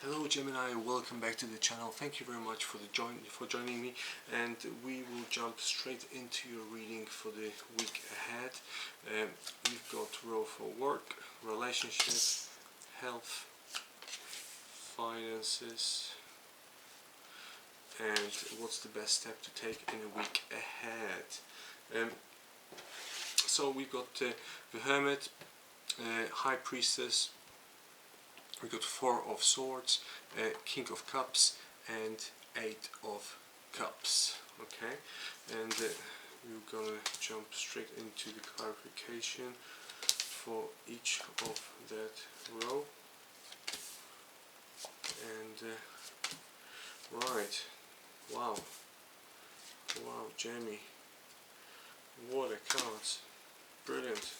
Hello Gemini, welcome back to the channel. Thank you very much for joining me, and we will jump straight into your reading for the week ahead. We've got row for work, relationship, health, finances, and what's the best step to take in a week ahead. So we've got the Hermit, High Priestess. We got Four of Swords, King of Cups, and Eight of Cups. Okay, and we're gonna jump straight into the clarification for each of that row. And right, wow, Jamie, what a cards, brilliant.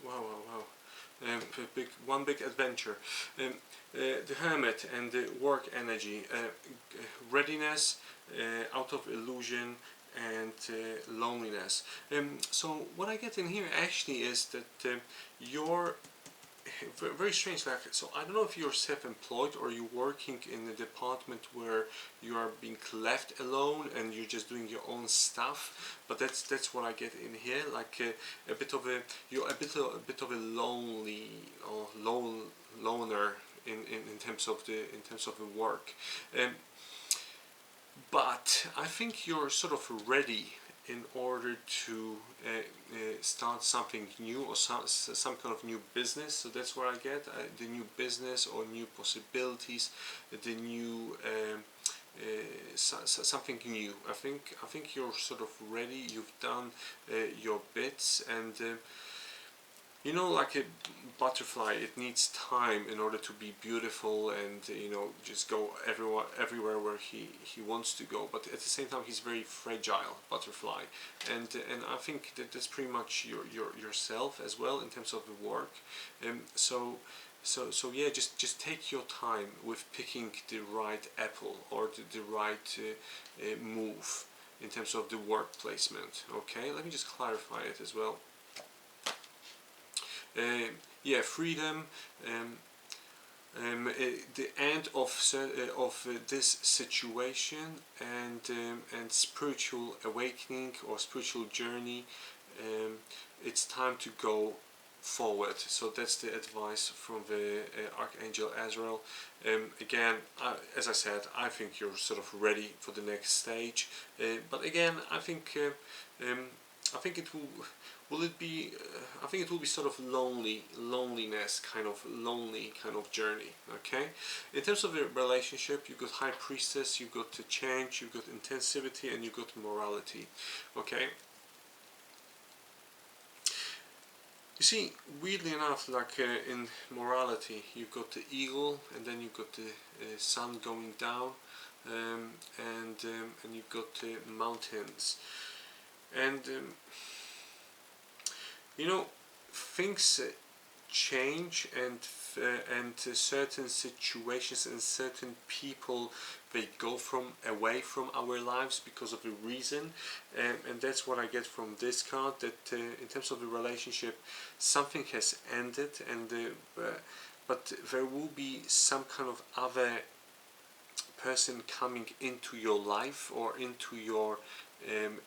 Wow. One big adventure. The Hermit and the work energy, readiness, out of illusion, and loneliness. So what I get in here actually is that you're very strange. Like, so I don't know if you're self-employed or you're working in a department where you are being left alone and you're just doing your own stuff. But that's what I get in here. Like a bit of a lonely or loner in terms of the work. But I think you're sort of ready in order to start something new or some kind of new business. So that's where I get the new business or new possibilities, the new something new. I think you're sort of ready. You've done your bits, and you know, like a butterfly, it needs time in order to be beautiful and just go everywhere where he wants to go. But at the same time, he's very fragile butterfly, and I think that's pretty much yourself as well in terms of the work. So yeah, just take your time with picking the right apple or the right move in terms of the work placement. Okay, let me just clarify it as well. Yeah, freedom, the end of this situation, and spiritual awakening or spiritual journey. It's time to go forward. So that's the advice from the Archangel Azrael. Again, as I said, I think you're sort of ready for the next stage. But again, I think it will be sort of loneliness, kind of lonely kind of journey. Okay, in terms of the relationship, you've got High Priestess, you've got the change, you've got intensivity, and you've got morality. Okay, you see, weirdly enough, like in morality, you've got the eagle, and then you've got the sun going down, and you've got the mountains, and things change, and certain situations and certain people, they go away from our lives because of a reason, and that's what I get from this card, that in terms of the relationship, something has ended, and but there will be some kind of other person coming into your life or into your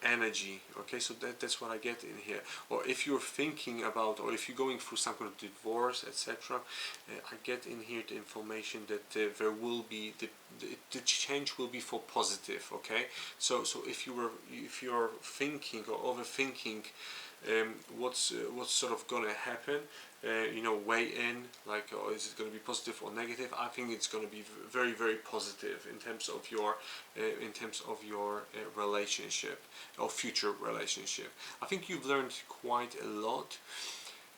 energy. Okay, so that's what I get in here. Or if you're thinking about, or if you're going through some kind of divorce, etc., I get in here the information that there will be the change will be for positive. Okay, so if you're thinking or overthinking what's sort of gonna happen, weigh in, like, oh, is it going to be positive or negative? I think it's going to be very, very positive in terms of your relationship or future relationship. I think you've learned quite a lot,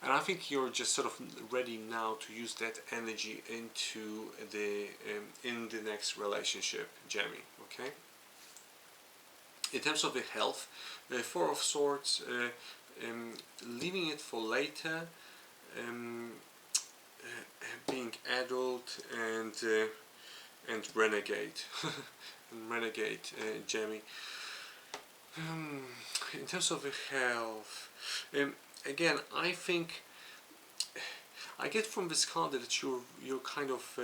and I think you're just sort of ready now to use that energy into in the next relationship, Jamie. Okay. In terms of the health, Four of Swords, leaving it for later. Being adult and renegade Jamie. In terms of the health, again, I think I get from this card that you're kind of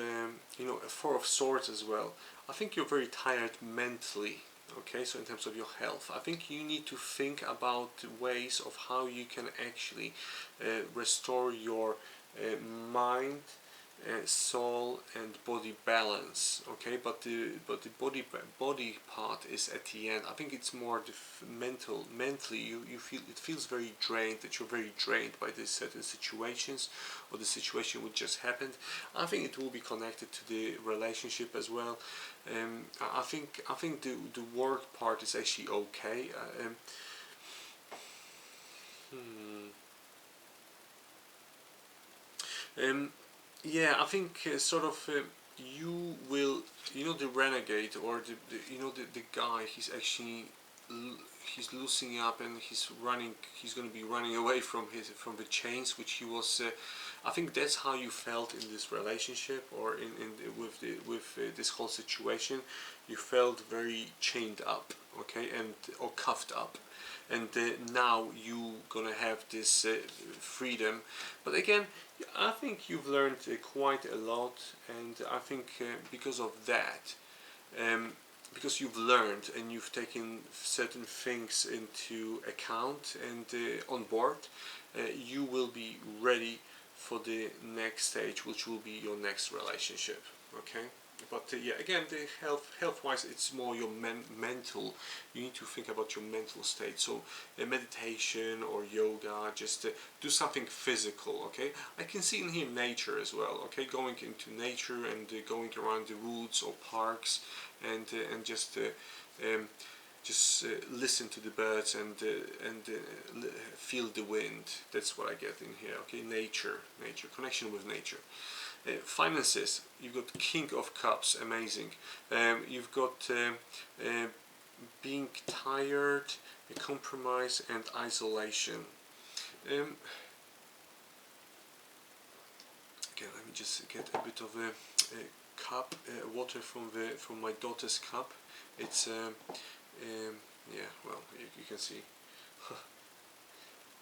you know, a Four of Swords as well. I think you're very tired mentally. Okay, so in terms of your health, I think you need to think about ways of how you can actually restore your mind, soul and body balance. Okay, but the body part is at the end. I think it's more the mentally you feel, it feels very drained, that you're very drained by these certain situations, or the situation which just happened. I think it will be connected to the relationship as well. I think the work part is actually okay. Yeah, I think sort of you will, you know, the renegade, or the you know, the guy, he's actually he's loosening up, and he's running, he's going to be running away from the chains which he was I think that's how you felt in this relationship, or with this whole situation. You felt very chained up, okay, and or cuffed up, and now you gonna have this freedom. But again, I think you've learned quite a lot, and I think because of that, because you've learned and you've taken certain things into account and on board, you will be ready for the next stage, which will be your next relationship. Okay. But yeah, again, the health wise, it's more your mental. You need to think about your mental state. So meditation or yoga, just do something physical. Okay, I can see in here nature as well. Okay, going into nature and going around the woods or parks, and just listen to the birds and feel the wind. That's what I get in here. Okay, nature, connection with nature. Finances, you've got King of Cups, amazing. You've got being tired, compromise and isolation. Okay, let me just get a bit of a cup, water from my daughter's cup. It's yeah, well, you can see.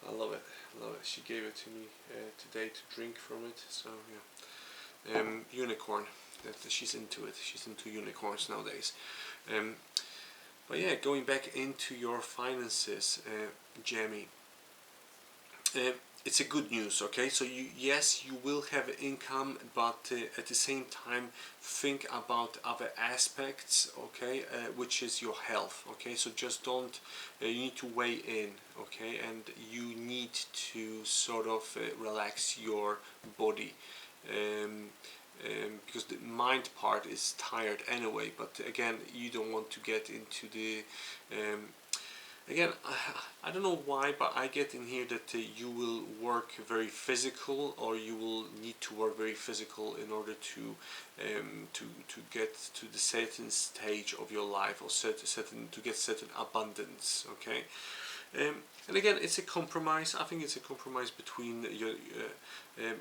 I love it. She gave it to me today to drink from it. So yeah. Unicorn, that she's into it. She's into unicorns nowadays. But yeah, going back into your finances, Jamie. It's a good news. Okay, so yes, you will have income, but at the same time, think about other aspects. Okay, which is your health. Okay, so just don't. You need to weigh in. Okay, and you need to sort of relax your body. Because the mind part is tired anyway, but again, you don't want to get into the again, I don't know why, but I get in here that you will work very physical, or you will need to work very physical in order to get to the certain stage of your life, or certain to get certain abundance. Okay. And again, it's a compromise. I think it's a compromise between your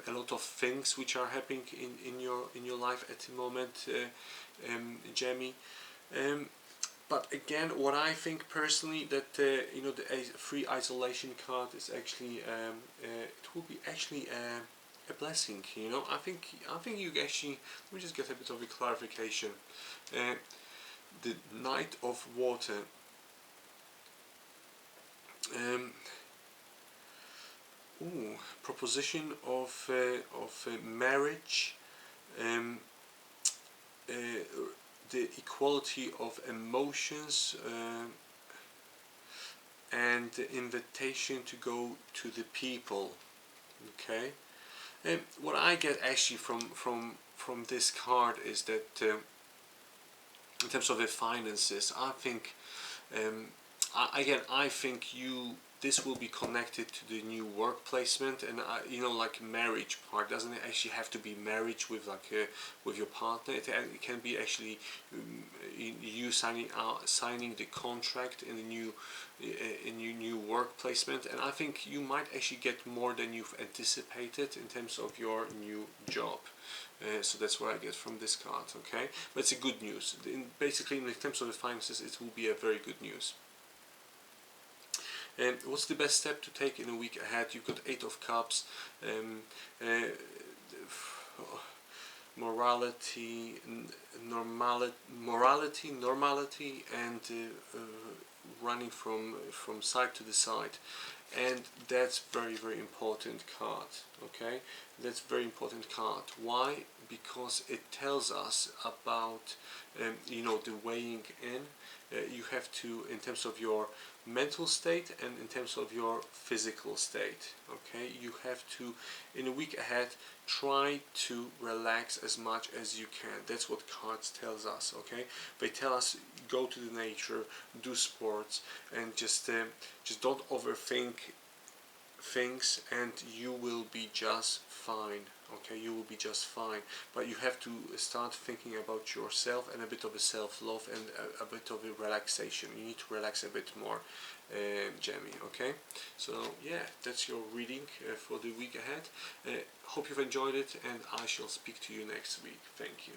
a lot of things which are happening in your life at the moment, Jamie. But again, what I think personally, that you know, the free isolation card is actually it will be actually a blessing. You know, I think you actually. Let me just get a bit of a clarification. The Knight of Water. Proposition of marriage, the equality of emotions, and the invitation to go to the people. Okay, and what I get actually from this card is that in terms of the finances, I think. I think this will be connected to the new work placement, and you know, like marriage part, doesn't it actually have to be marriage with with your partner? It can be actually you signing the contract in the new work placement, and I think you might actually get more than you've anticipated in terms of your new job. So that's what I get from this card. Okay, but it's a good news. Basically, in terms of the finances, it will be a very good news. And what's the best step to take in a week ahead? You've got Eight of Cups, morality, normality, and running from side to the side. And that's very important card. Okay, that's very important card. Why? Because it tells us about the weighing in. You have to, in terms of your mental state and in terms of your physical state. Okay, you have to, in a week ahead, try to relax as much as you can. That's what cards tells us. Okay, they tell us go to the nature, do sports, and just don't overthink things, and you will be just fine. Okay, you will be just fine. But you have to start thinking about yourself and a bit of a self-love and a bit of a relaxation. You need to relax a bit more, Jamie. Okay, so yeah, that's your reading for the week ahead. Hope you've enjoyed it, and I shall speak to you next week. Thank you.